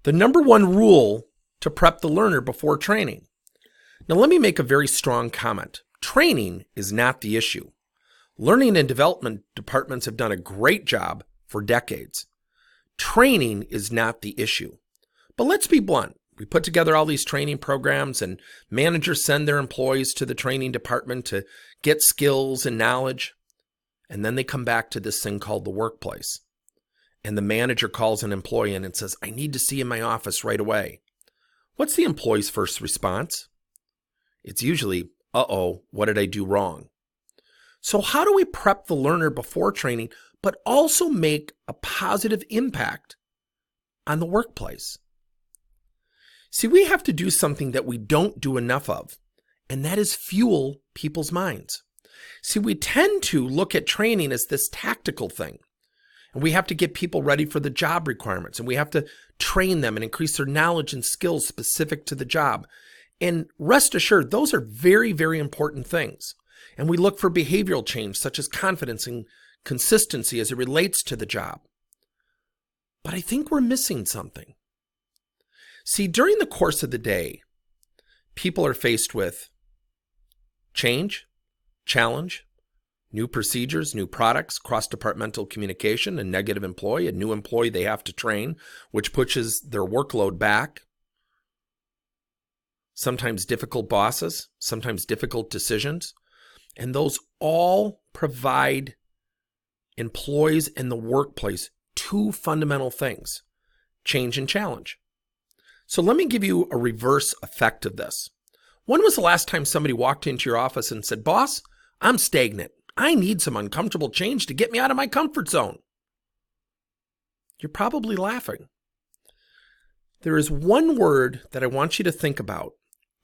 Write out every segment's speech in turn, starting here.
The number one rule to prep the learner before training. Now, let me make a very strong comment. Training is not the issue. Learning and development departments have done a great job for decades. Training is not the issue. But let's be blunt. We put together all these training programs and managers send their employees to the training department to get skills and knowledge. And then they come back to this thing called the workplace. And the manager calls an employee in and says, I need to see you in my office right away. What's the employee's first response? It's usually, uh-oh, what did I do wrong? So how do we prep the learner before training, but also make a positive impact on the workplace? See, we have to do something that we don't do enough of, and that is fuel people's minds. See, we tend to look at training as this tactical thing, and we have to get people ready for the job requirements, and we have to train them and increase their knowledge and skills specific to the job. And rest assured, those are very, very important things. And we look for behavioral change, such as confidence and consistency as it relates to the job. But I think we're missing something. See, during the course of the day, people are faced with change, challenge, new procedures, new products, cross-departmental communication, a negative employee, a new employee they have to train, which pushes their workload back. Sometimes difficult bosses, sometimes difficult decisions. And those all provide employees in the workplace two fundamental things, change and challenge. So let me give you a reverse effect of this. When was the last time somebody walked into your office and said, boss, I'm stagnant. I need some uncomfortable change to get me out of my comfort zone? You're probably laughing. There is one word that I want you to think about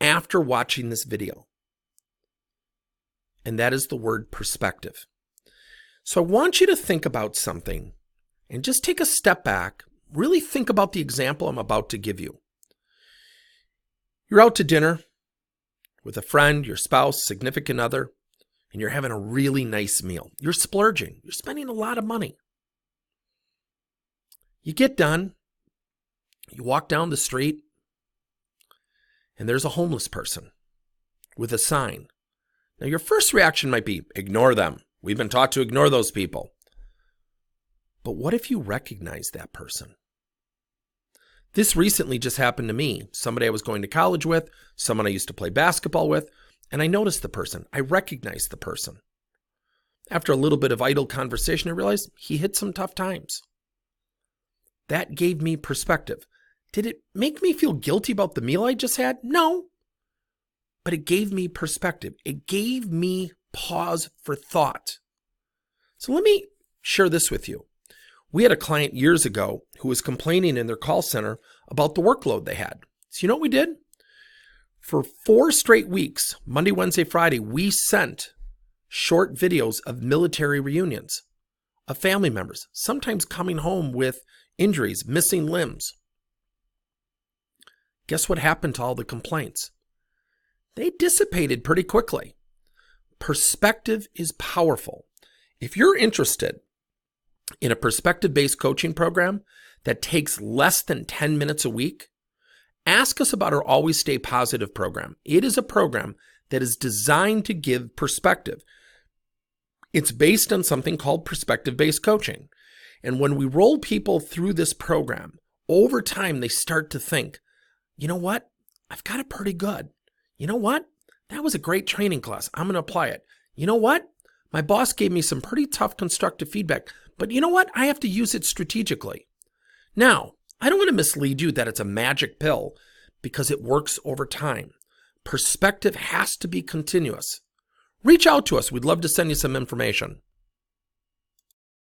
after watching this video, and that is the word perspective. So I want you to think about something and just take a step back, really think about the example I'm about to give you. You're out to dinner with a friend, your spouse, significant other, and you're having a really nice meal. You're splurging. You're spending a lot of money. You get done, you walk down the street, and there's a homeless person with a sign. Now, your first reaction might be, ignore them. We've been taught to ignore those people. But what if you recognize that person? This recently just happened to me. Somebody I was going to college with, someone I used to play basketball with, and I noticed the person. I recognized the person. After a little bit of idle conversation, I realized he hit some tough times. That gave me perspective. Did it make me feel guilty about the meal I just had? No. But it gave me perspective. It gave me pause for thought. So let me share this with you. We had a client years ago who was complaining in their call center about the workload they had. So you know what we did? For 4 straight weeks, Monday, Wednesday, Friday, we sent short videos of military reunions, of family members, sometimes coming home with injuries, missing limbs. Guess what happened to all the complaints? They dissipated pretty quickly. Perspective is powerful. If you're interested in a perspective-based coaching program that takes less than 10 minutes a week, ask us about our Always Stay Positive program. It is a program that is designed to give perspective. It's based on something called perspective-based coaching. And when we roll people through this program, over time they start to think, you know what? I've got it pretty good. You know what? That was a great training class. I'm going to apply it. You know what? My boss gave me some pretty tough constructive feedback, but you know what? I have to use it strategically. Now, I don't want to mislead you that it's a magic pill because it works over time. Perspective has to be continuous. Reach out to us. We'd love to send you some information.